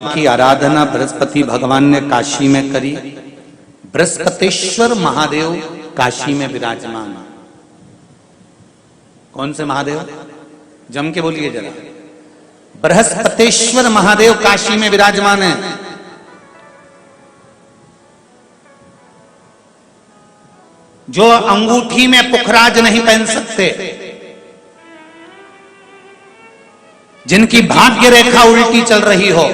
की आराधना बृहस्पति भगवान ने काशी में करी। बृहस्पतेश्वर महादेव काशी में विराजमान। कौन से महादेव? जम के बोलिए जरा। बृहस्पतेश्वर महादेव काशी में विराजमान है। जो अंगूठी में पुखराज नहीं पहन सकते, जिनकी भाग्य रेखा उल्टी चल रही हो,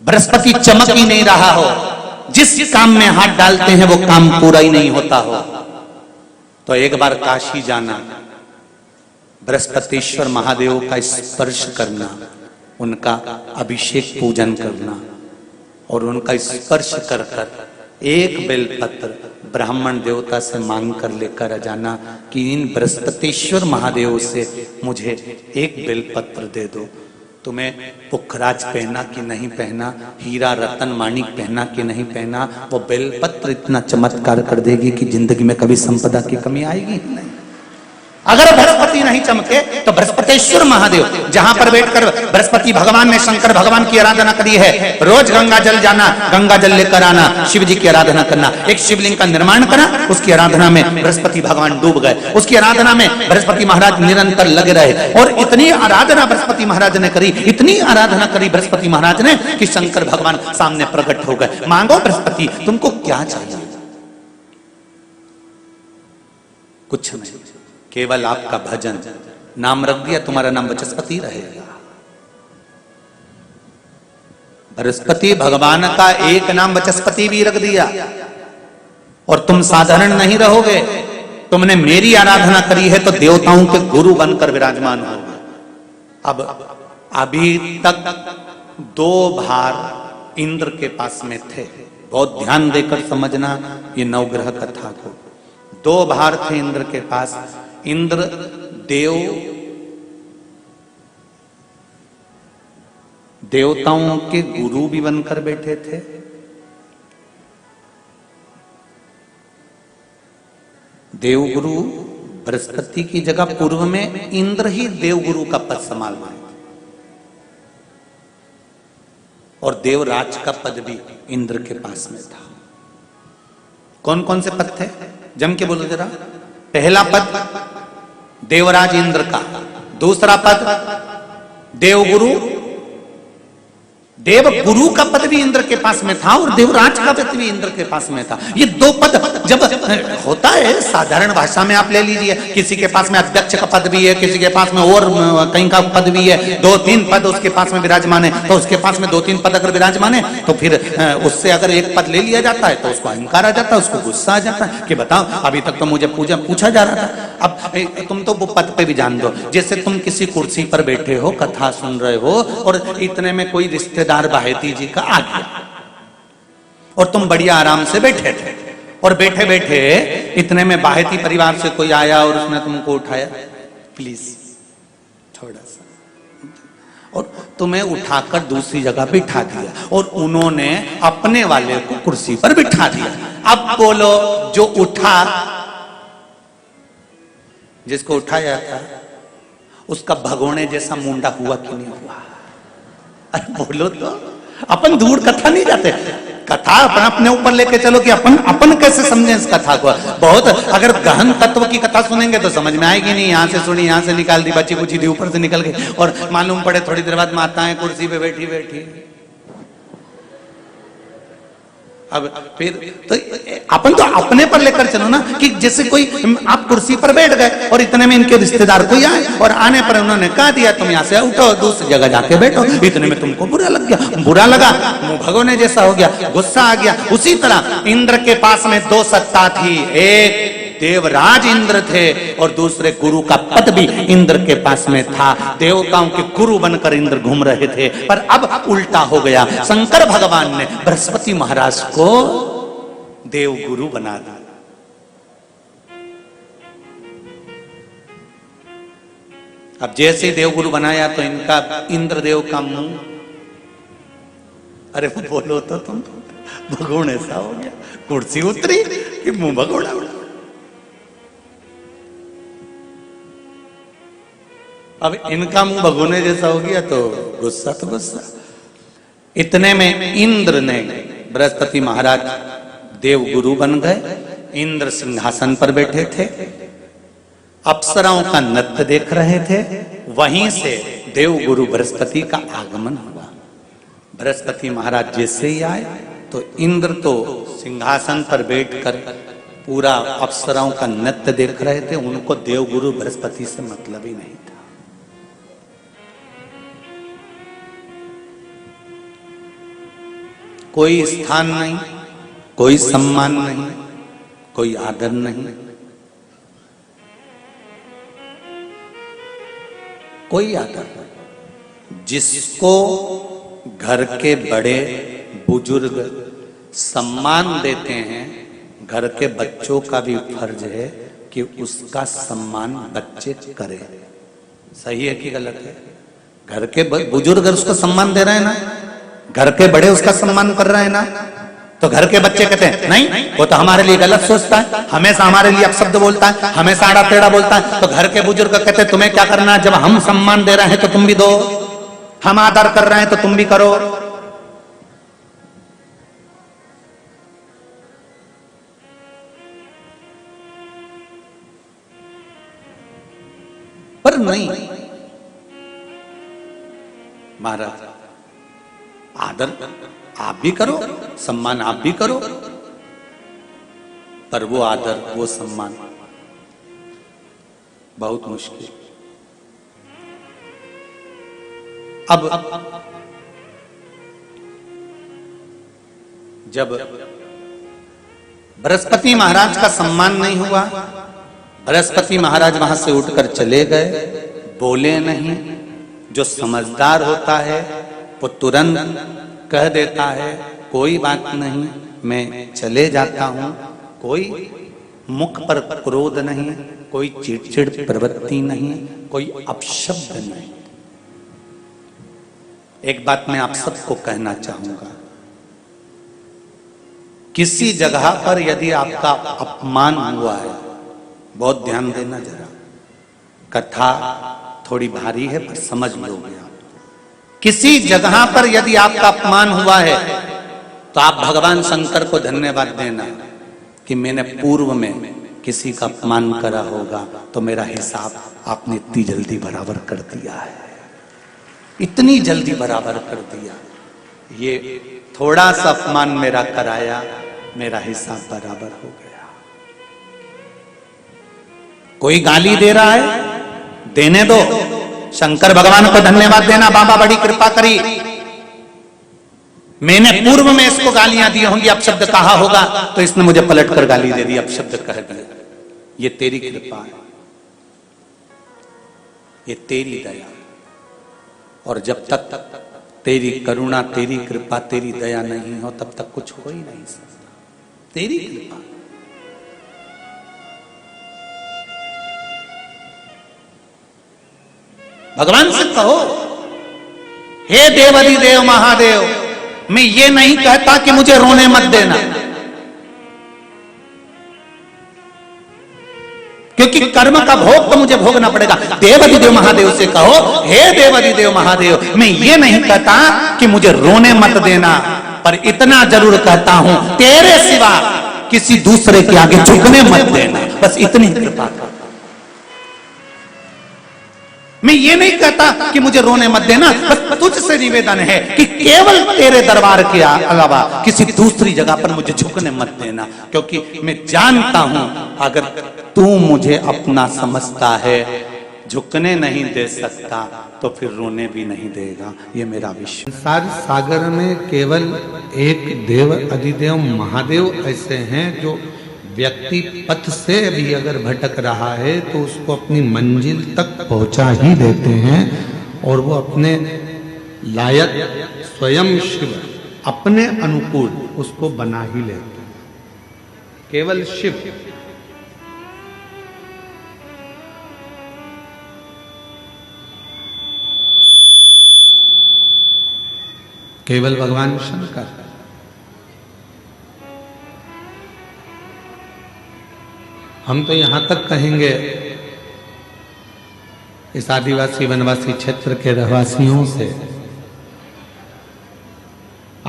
बृहस्पति चमक ही नहीं रहा हो, जिस काम में हाथ डालते हैं वो काम पूरा ही नहीं होता हो, तो एक बार काशी जाना, बृहस्पतेश्वर महादेव का स्पर्श करना, उनका अभिषेक पूजन करना और उनका स्पर्श कर कर एक बेलपत्र ब्राह्मण देवता से मांग कर लेकर जाना कि इन बृहस्पतेश्वर महादेव से मुझे एक बेलपत्र दे दो। तुम्हें पुखराज पहना कि नहीं पहना, हीरा रतन माणिक पहना कि नहीं पहना, वो बेलपत्र इतना चमत्कार कर देगी कि जिंदगी में कभी संपदा की कमी आएगी ही नहीं। अगर बृहस्पति नहीं चमके तो बृहस्पतेश्वर महादेव, जहां पर बैठकर बृहस्पति भगवान ने शंकर भगवान की आराधना करी है, रोज गंगा जल जाना, गंगा जल लेकर आना, शिव जी की आराधना करना, एक शिवलिंग का निर्माण करा, उसकी आराधना में बृहस्पति भगवान डूब गए, उसकी आराधना में बृहस्पति महाराज निरंतर लगे रहे और इतनी आराधना बृहस्पति महाराज ने करी, इतनी आराधना करी बृहस्पति महाराज ने कि शंकर भगवान सामने प्रकट हो गए। मांगो बृहस्पति, तुमको क्या चाहिए? कुछ नहीं, केवल आपका भजन। नाम रख दिया, तुम्हारा नाम बृहस्पति रहेगा। बृहस्पति भगवान का एक नाम बृहस्पति भी रख दिया और तुम साधारण नहीं रहोगे। तुमने मेरी आराधना करी है तो देवताओं के गुरु बनकर विराजमान होगे। अब अभी तक 2 भार इंद्र के पास में थे। बहुत ध्यान देकर समझना ये नवग्रह कथा को। 2 भार थे इंद्र के पास। इंद्र देवताओं के गुरु भी बनकर बैठे थे, देवगुरु बृहस्पति की जगह पूर्व में इंद्र ही देवगुरु का पद संभाल रहे थे और देवराज का पद भी इंद्र के पास में था। कौन कौन से पद थे? जम के बोलो जरा। पहला पद देवराज इंद्र का, दूसरा पद देवगुरु, देवगुरु का पद भी इंद्र के पास में था और देवराज का पद भी इंद्र के पास में था। ये 2 पद जब होता है साधारण भाषा में आप ले लीजिए, किसी के पास में अध्यक्ष का पद भी है, किसी के पास में और कहीं का पद भी है, 2-3 पद उसके पास में विराजमान है, तो उसके पास में 2-3 पद अगर विराजमान है तो फिर उससे अगर एक पद ले लिया जाता है तो उसको अहंकार आ जाता है, उसको गुस्सा आ जाता है कि बताओ अभी तक तो मुझे पूछा जा रहा था, अब तुम तो वो पद पे भी जान दो। जैसे तुम किसी कुर्सी पर बैठे हो, कथा सुन रहे हो और इतने में कोई रिश्तेदार बाहेती जी का आ गया और तुम बढ़िया आराम से बैठे थे और बैठे बैठे इतने में बाहेती परिवार से कोई आया और उसने तुमको उठाया, प्लीज थोड़ा सा, और तुम्हें उठाकर दूसरी जगह बिठा दिया और उन्होंने अपने वाले को कुर्सी पर बिठा दिया। अब बोलो, जो उठा, जिसको उठाया था उसका भगोने जैसा मुंडा हुआ कि नहीं हुआ? अरे बोलो तो। अपन दूर कथा नहीं जाते, कथा अपन अपने ऊपर लेके चलो कि अपन कैसे समझें इस कथा को। बहुत अगर गहन तत्व की कथा सुनेंगे तो समझ में आएगी नहीं। यहाँ से सुनी, यहाँ से निकाल दी, बची कुची दी, ऊपर से निकल गई और मालूम पड़े थोड़ी देर बाद माताएं कुर्सी पे बैठी बैठी। अब फिर तो अपन तो अपने पर लेकर चलो ना कि जैसे कोई आप कुर्सी पर बैठ गए और इतने में इनके रिश्तेदार कोई आए और आने पर उन्होंने कहा दिया तुम यहाँ से उठो, दूसरी जगह जाके बैठो। इतने में तुमको बुरा लग गया, बुरा लगा, मुंह भगोने जैसा हो गया, गुस्सा आ गया। उसी तरह इंद्र के पास में 2 सत्ता थी, एक देवराज इंद्र थे और दूसरे गुरु का पद भी इंद्र के पास में था। देवताओं के गुरु बनकर इंद्र घूम रहे थे, पर अब उल्टा हो गया। शंकर भगवान ने बृहस्पति महाराज को देवगुरु बना दिया। अब जैसे ही देवगुरु बनाया तो इनका इंद्रदेव का मुंह, अरे बोलो तो तुम, भगोने सा हो गया। कुर्सी उतरी कि मुंह भगोड़ा उड़ा। अब इनका मुंह भगोने जैसा हो गया तो गुस्सा तो गुस्सा। इतने में इंद्र ने, बृहस्पति महाराज देव गुरु बन गए, इंद्र सिंहासन पर बैठे थे, अप्सराओं का नृत्य देख रहे थे। वहीं से देव गुरु बृहस्पति का आगमन हुआ। बृहस्पति महाराज जैसे ही आए तो इंद्र तो सिंहासन पर बैठकर पूरा अप्सराओं का नृत्य देख रहे थे। उनको देव गुरु बृहस्पति से मतलब ही नहीं था। कोई स्थान नहीं, कोई सम्मान नहीं, कोई आदर नहीं, कोई आदर नहीं। जिसको घर के बड़े बुजुर्ग सम्मान देते हैं, घर के बच्चों का भी फर्ज है कि उसका सम्मान बच्चे करें। सही है कि गलत है? घर के बुजुर्ग उसको सम्मान दे रहे हैं ना, घर के बड़े उसका सम्मान कर रहे हैं ना, तो घर के बच्चे कहते हैं नहीं, वो तो हमारे लिए गलत सोचता है, हमेशा हमारे लिए अपशब्द बोलता है, हमेशा आड़ा टेढ़ा बोलता है। तो घर के बुजुर्ग कहते हैं तुम्हें क्या करना है, जब हम सम्मान दे रहे हैं तो तुम भी दो, हम आदर कर रहे हैं तो तुम भी करो। पर नहीं महाराज, आदर आप भी करो, सम्मान आप भी करो, पर वो आदर वो सम्मान बहुत मुश्किल। अब जब बृहस्पति महाराज का सम्मान नहीं हुआ, बृहस्पति महाराज वहां से उठकर चले गए, बोले नहीं। जो समझदार होता है वो तुरंत कह देता है कोई बात नहीं, मैं चले जाता हूं। कोई मुख पर क्रोध नहीं, कोई चिड़चिड़ प्रवृत्ति नहीं, कोई अपशब्द नहीं। एक बात मैं आप सबको कहना चाहूंगा, किसी जगह पर यदि आपका अपमान हुआ है, बहुत ध्यान देना जरा। कथा थोड़ी भारी है पर समझ लोगे आप। किसी जगह पर यदि आपका अपमान हुआ है तो आप भगवान शंकर को धन्यवाद देना कि मैंने पूर्व में किसी का अपमान करा होगा तो मेरा हिसाब आपने इतनी जल्दी बराबर कर दिया है, इतनी जल्दी बराबर कर दिया। ये थोड़ा सा अपमान मेरा कराया, मेरा हिसाब बराबर हो गया। कोई गाली दे रहा है, देने दो, शंकर भगवान को धन्यवाद देना, बाबा बड़ी कृपा करी, मैंने पूर्व में इसको गालियां दी होंगी, अपशब्द कहा होगा तो इसने मुझे पलट कर गाली दे दी, अपशब्द कह दिया। ये तेरी कृपा है, ये तेरी दया। और जब तक तेरी करुणा, तेरी कृपा, तेरी दया नहीं हो तब तक कुछ हो ही नहीं सकता। तेरी कृपा। भगवान से कहो, हे देवाधिदेव महादेव, मैं ये नहीं कहता कि मुझे रोने मत देना, क्योंकि कर्म का भोग तो मुझे भोगना पड़ेगा। देवाधिदेव महादेव से कहो, हे देवाधिदेव महादेव, मैं ये नहीं कहता कि मुझे रोने मत देना, पर इतना जरूर कहता हूं तेरे सिवा किसी दूसरे के आगे झुकने मत देना, बस इतनी कृपा कर। मैं ये नहीं कहता कि मुझे रोने मत देना, बस तुझसे निवेदन है कि केवल तेरे दरबार के अलावा किसी दूसरी जगह पर मुझे झुकने मत देना, क्योंकि मैं जानता हूं अगर तू मुझे अपना समझता है, झुकने नहीं दे सकता तो फिर रोने भी नहीं देगा। ये मेरा विश्वास। संसार सागर में केवल एक देव अधिदेव महादेव ऐसे हैं जो व्यक्ति पथ से भी अगर भटक रहा है तो उसको अपनी मंजिल तक पहुंचा ही देते हैं, और वो अपने लायक स्वयं शिव अपने अनुकूल उसको बना ही लेते हैं। केवल शिव। केवल भगवान शंकर। हम तो यहां तक कहेंगे इस आदिवासी वनवासी क्षेत्र के रहवासियों से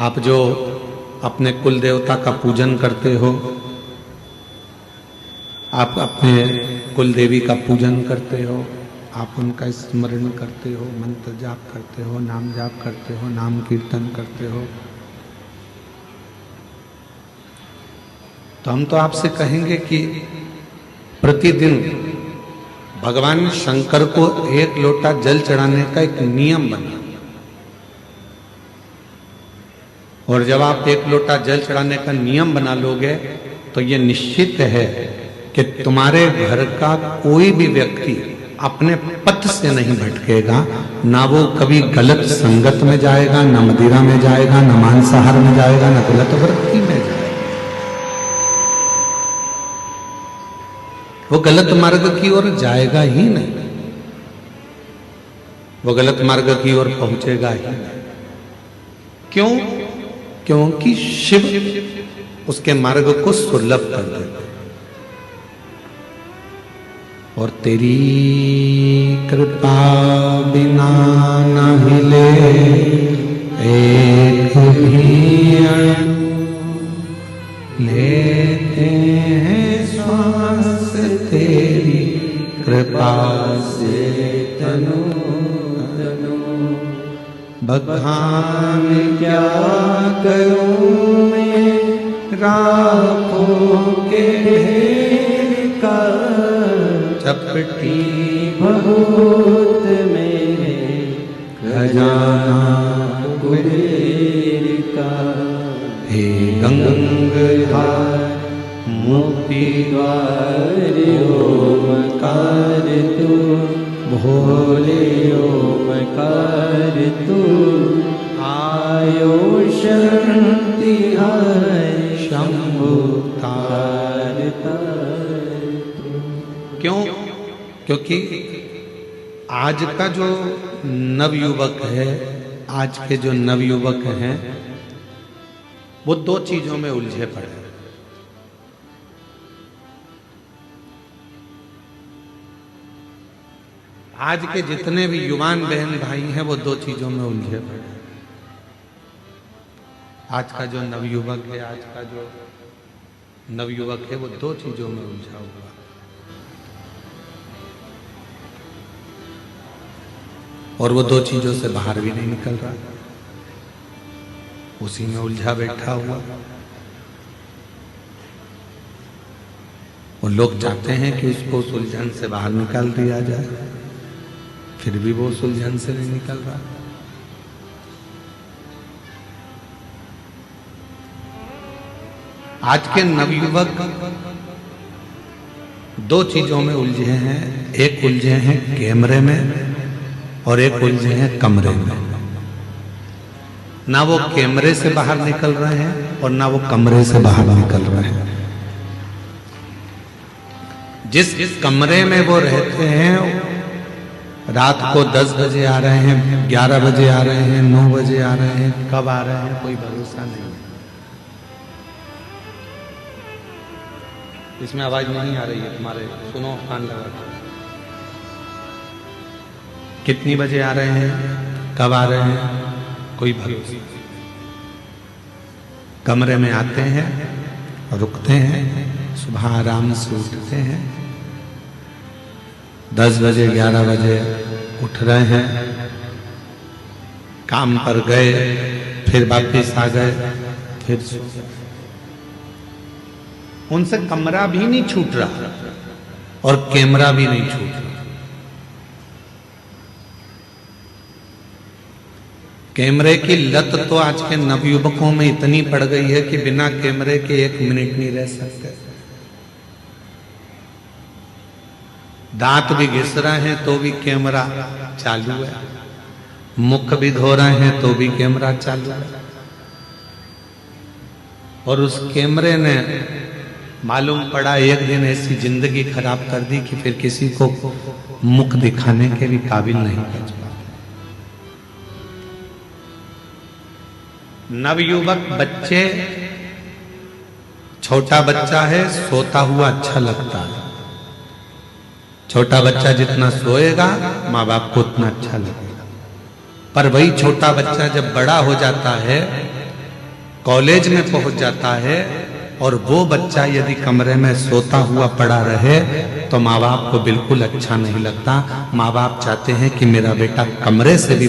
आप जो अपने कुल देवता का पूजन करते हो, आप अपने कुल देवी का पूजन करते हो, आप उनका स्मरण करते हो, मंत्र जाप करते हो, नाम जाप करते हो, नाम कीर्तन करते हो, तो हम तो आपसे कहेंगे कि प्रतिदिन भगवान शंकर को 1 लोटा जल चढ़ाने का एक नियम बना, और जब आप 1 लोटा जल चढ़ाने का नियम बना लोगे तो ये निश्चित है कि तुम्हारे घर का कोई भी व्यक्ति अपने पथ से नहीं भटकेगा, ना वो कभी गलत संगत में जाएगा, ना मदिरा में जाएगा, ना मांसाहार में जाएगा, ना गलत वृत्ति में जाएगा। वो गलत मार्ग की ओर जाएगा ही नहीं, वो गलत मार्ग की ओर पहुंचेगा ही नहीं। क्यों? क्योंकि शिव उसके मार्ग को सुलभ कर देते। और तेरी कृपा बिना न हिले एक भी अणु, लेते हैं श्वास तेरी कृपा से तनु तनु। बखान क्या करूं मैं राखों के ढेर का, चपटी बहुत मेरे खजाना कुबेर का। हे गंगाधार मुक्ति द्वार ओमकार तू, भोले ओमकार तू, आयो शरण तिहार शंभु तार तार। क्यों? क्योंकि आज का जो नवयुवक है, आज के जो नवयुवक हैं, वो 2 चीजों में उलझे पड़े हैं। आज के जितने भी युवान बहन भाई हैं वो 2 चीजों में उलझे पड़े हैं। आज का जो नवयुवक है, आज का जो नवयुवक है वो 2 चीजों में उलझा हुआ है, और वो 2 चीजों से बाहर भी नहीं निकल रहा, उसी में उलझा बैठा हुआ। वो लोग चाहते हैं कि उसको उस उलझन से बाहर निकाल दिया जाए, फिर भी वो उस उलझन से नहीं निकल रहा। आज के नवयुवक 2 चीजों में उलझे हैं। एक उलझे हैं कैमरे में, और एक उलझे हैं कमरे में। ना वो कैमरे से बाहर निकल रहे हैं और ना वो कमरे से बाहर निकल रहे हैं। जिस कमरे में वो रहते हैं, रात को 10 बजे आ रहे हैं, 11 बजे आ रहे हैं, 9 बजे आ रहे हैं, कब आ रहे हैं कोई भरोसा नहीं। इसमें आवाज नहीं आ रही है तुम्हारे, सुनो कान लगा के। कितनी बजे आ रहे हैं, कब आ रहे हैं, कोई भरोसा। कमरे में आते हैं, रुकते हैं, सुबह आराम से उठते हैं, 10 बजे 11 बजे उठ रहे हैं, काम पर गए, फिर वापिस आ गए, फिर सो गए। उनसे कमरा भी नहीं छूट रहा और कैमरा भी नहीं छूट रहा। कैमरे की लत तो आज के नवयुवकों में इतनी पड़ गई है कि बिना कैमरे के 1 मिनट नहीं रह सकते। दांत भी घिस रहे हैं तो भी कैमरा चालू है, मुख भी धो रहे हैं तो भी कैमरा चालू है। और उस कैमरे ने मालूम पड़ा एक दिन ऐसी जिंदगी खराब कर दी कि फिर किसी को मुख दिखाने के भी काबिल नहीं बच पाता। नवयुवक बच्चे, छोटा बच्चा है, सोता हुआ अच्छा लगता है। छोटा बच्चा जितना सोएगा माँ बाप को उतना अच्छा लगेगा। पर वही छोटा बच्चा जब बड़ा हो जाता है कॉलेज में पहुंच जाता है और वो बच्चा यदि कमरे में सोता हुआ पड़ा रहे तो माँ बाप को बिल्कुल अच्छा नहीं लगता। माँ बाप चाहते हैं कि मेरा बेटा कमरे से भी